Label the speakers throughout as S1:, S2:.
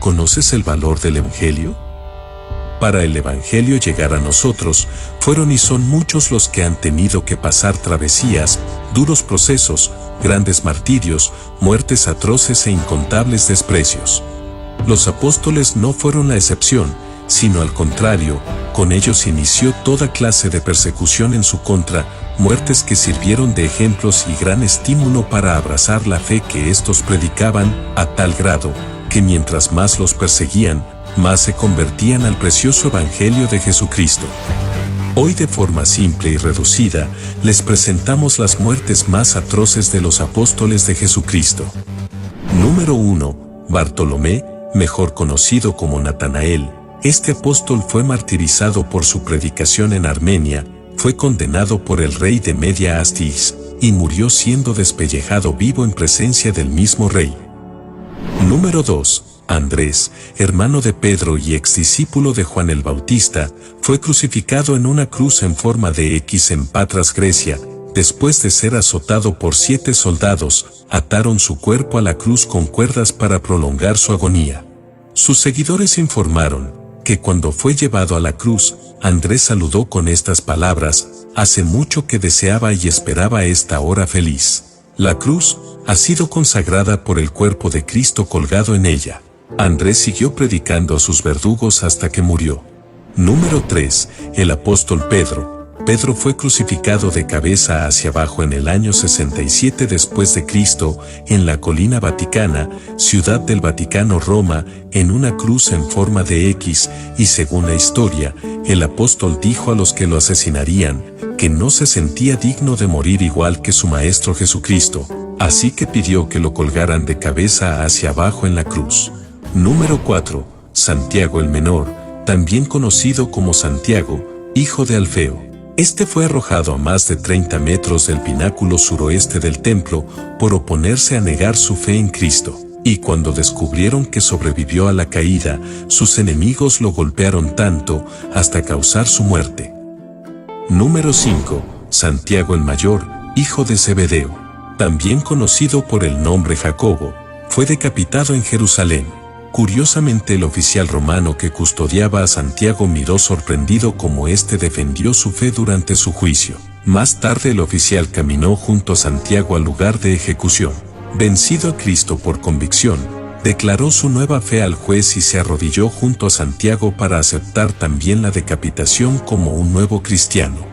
S1: ¿Conoces el valor del Evangelio? Para el Evangelio llegar a nosotros, fueron y son muchos los que han tenido que pasar travesías, duros procesos, grandes martirios, muertes atroces e incontables desprecios. Los apóstoles no fueron la excepción, sino al contrario, con ellos inició toda clase de persecución en su contra, muertes que sirvieron de ejemplos y gran estímulo para abrazar la fe que éstos predicaban, a tal grado, que mientras más los perseguían, más se convertían al precioso Evangelio de Jesucristo. Hoy de forma simple y reducida, les presentamos las muertes más atroces de los apóstoles de Jesucristo. Número 1. Bartolomé, mejor conocido como Natanael. Este apóstol fue martirizado por su predicación en Armenia, fue condenado por el rey de Media Astis, y murió siendo despellejado vivo en presencia del mismo rey. Número 2. Andrés, hermano de Pedro y exdiscípulo de Juan el Bautista, fue crucificado en una cruz en forma de X en Patras, Grecia. Después de ser azotado por 7 soldados, ataron su cuerpo a la cruz con cuerdas para prolongar su agonía. Sus seguidores informaron que cuando fue llevado a la cruz, Andrés saludó con estas palabras: «Hace mucho que deseaba y esperaba esta hora feliz». La cruz ha sido consagrada por el cuerpo de Cristo colgado en ella. Andrés siguió predicando a sus verdugos hasta que murió. Número 3. El apóstol Pedro. Pedro fue crucificado de cabeza hacia abajo en el año 67 después de Cristo, en la colina vaticana, ciudad del Vaticano, Roma, en una cruz en forma de X, y según la historia, el apóstol dijo a los que lo asesinarían, que no se sentía digno de morir igual que su Maestro Jesucristo, así que pidió que lo colgaran de cabeza hacia abajo en la cruz. Número 4. Santiago el Menor, también conocido como Santiago, hijo de Alfeo. Este fue arrojado a más de 30 metros del pináculo suroeste del templo por oponerse a negar su fe en Cristo, y cuando descubrieron que sobrevivió a la caída, sus enemigos lo golpearon tanto hasta causar su muerte. Número 5. Santiago el Mayor, hijo de Zebedeo, también conocido por el nombre Jacobo, fue decapitado en Jerusalén. Curiosamente, el oficial romano que custodiaba a Santiago miró sorprendido cómo éste defendió su fe durante su juicio. Más tarde el oficial caminó junto a Santiago al lugar de ejecución. Vencido a Cristo por convicción, declaró su nueva fe al juez y se arrodilló junto a Santiago para aceptar también la decapitación como un nuevo cristiano.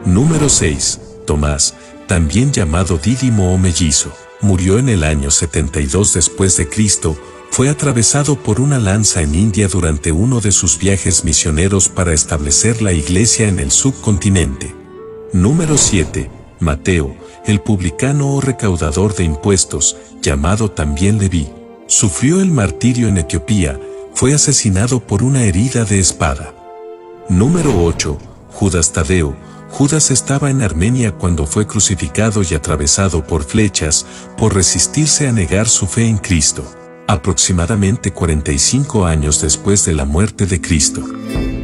S1: Número 6. Tomás, también llamado Dídimo o Mellizo, murió en el año 72 después de Cristo. Fue atravesado por una lanza en India durante uno de sus viajes misioneros para establecer la iglesia en el subcontinente. Número 7. Mateo, el publicano o recaudador de impuestos, llamado también Leví, sufrió el martirio en Etiopía, fue asesinado por una herida de espada. Número 8. Judas Tadeo. Judas estaba en Armenia cuando fue crucificado y atravesado por flechas, por resistirse a negar su fe en Cristo. Aproximadamente 45 años después de la muerte de Cristo.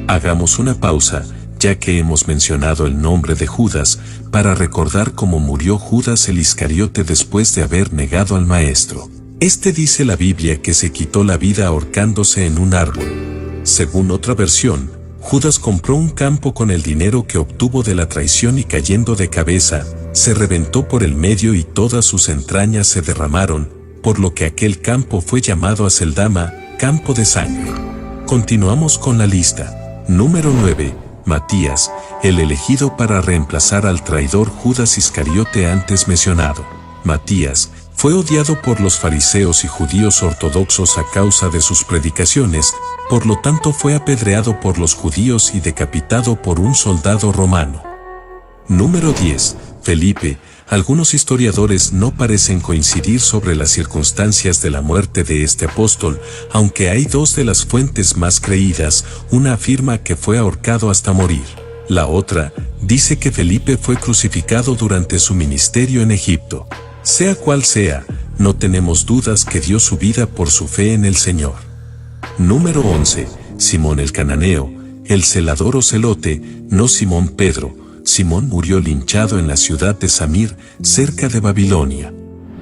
S1: Hagamos una pausa, ya que hemos mencionado el nombre de Judas, para recordar cómo murió Judas el Iscariote después de haber negado al Maestro. Dice la Biblia que se quitó la vida ahorcándose en un árbol. Según otra versión, Judas compró un campo con el dinero que obtuvo de la traición y cayendo de cabeza, se reventó por el medio y todas sus entrañas se derramaron, por lo que aquel campo fue llamado Aceldama, campo de sangre. Continuamos con la lista. Número 9. Matías, el elegido para reemplazar al traidor Judas Iscariote antes mencionado. Matías fue odiado por los fariseos y judíos ortodoxos a causa de sus predicaciones, por lo tanto fue apedreado por los judíos y decapitado por un soldado romano. Número 10. Felipe. Algunos historiadores no parecen coincidir sobre las circunstancias de la muerte de este apóstol, aunque hay dos de las fuentes más creídas. Una afirma que fue ahorcado hasta morir. La otra dice que Felipe fue crucificado durante su ministerio en Egipto. Sea cual sea, no tenemos dudas que dio su vida por su fe en el Señor. Número 11. Simón el Cananeo, el celador o celote, no Simón Pedro. Simón murió linchado en la ciudad de Samir, cerca de Babilonia.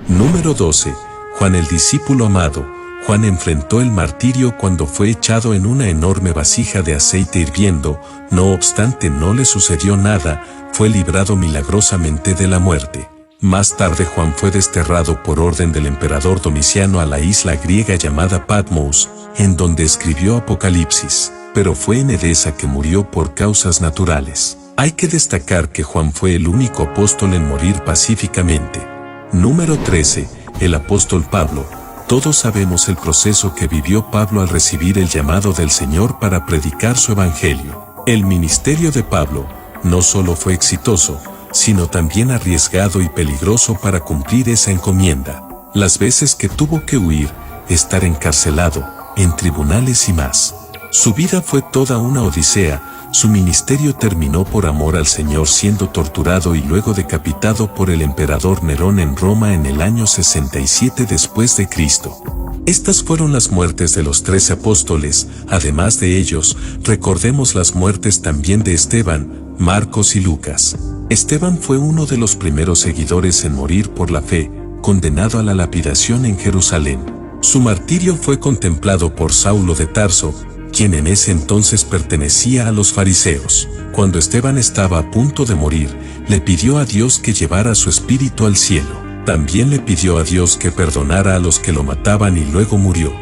S1: Número 12. Juan el discípulo amado. Juan enfrentó el martirio cuando fue echado en una enorme vasija de aceite hirviendo, no obstante no le sucedió nada, fue librado milagrosamente de la muerte. Más tarde Juan fue desterrado por orden del emperador Domiciano a la isla griega llamada Patmos, en donde escribió Apocalipsis, pero fue en Edesa que murió por causas naturales. Hay que destacar que Juan fue el único apóstol en morir pacíficamente. Número 13. El apóstol Pablo. Todos sabemos el proceso que vivió Pablo al recibir el llamado del Señor para predicar su evangelio. El ministerio de Pablo no solo fue exitoso, sino también arriesgado y peligroso para cumplir esa encomienda. Las veces que tuvo que huir, estar encarcelado, en tribunales y más. Su vida fue toda una odisea. Su ministerio terminó por amor al Señor siendo torturado y luego decapitado por el emperador Nerón en Roma en el año 67 después de Cristo. Estas fueron las muertes de los 13 apóstoles. Además de ellos, recordemos las muertes también de Esteban, Marcos y Lucas. Esteban fue uno de los primeros seguidores en morir por la fe, condenado a la lapidación en Jerusalén. Su martirio fue contemplado por Saulo de Tarso, quien en ese entonces pertenecía a los fariseos. Cuando Esteban estaba a punto de morir, le pidió a Dios que llevara su espíritu al cielo. También le pidió a Dios que perdonara a los que lo mataban y luego murió.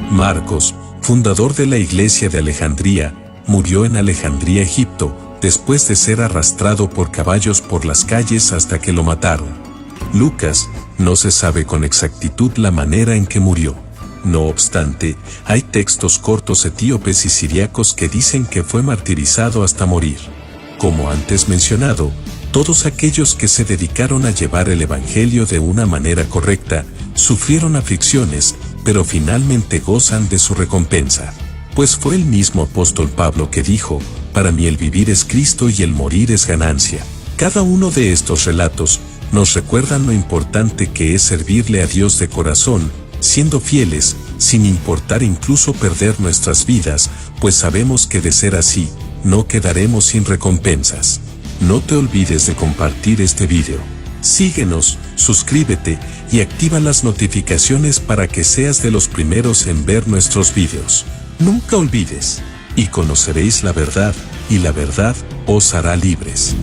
S1: Marcos, fundador de la iglesia de Alejandría, murió en Alejandría, Egipto, después de ser arrastrado por caballos por las calles hasta que lo mataron. Lucas, no se sabe con exactitud la manera en que murió. No obstante, hay textos cortos etíopes y siriacos que dicen que fue martirizado hasta morir. Como antes mencionado, todos aquellos que se dedicaron a llevar el evangelio de una manera correcta, sufrieron aflicciones, pero finalmente gozan de su recompensa. Pues fue el mismo apóstol Pablo que dijo, para mí el vivir es Cristo y el morir es ganancia. Cada uno de estos relatos nos recuerdan lo importante que es servirle a Dios de corazón, siendo fieles, sin importar incluso perder nuestras vidas, pues sabemos que de ser así, no quedaremos sin recompensas. No te olvides de compartir este video. Síguenos, suscríbete y activa las notificaciones para que seas de los primeros en ver nuestros videos. Nunca olvides, y conoceréis la verdad, y la verdad os hará libres.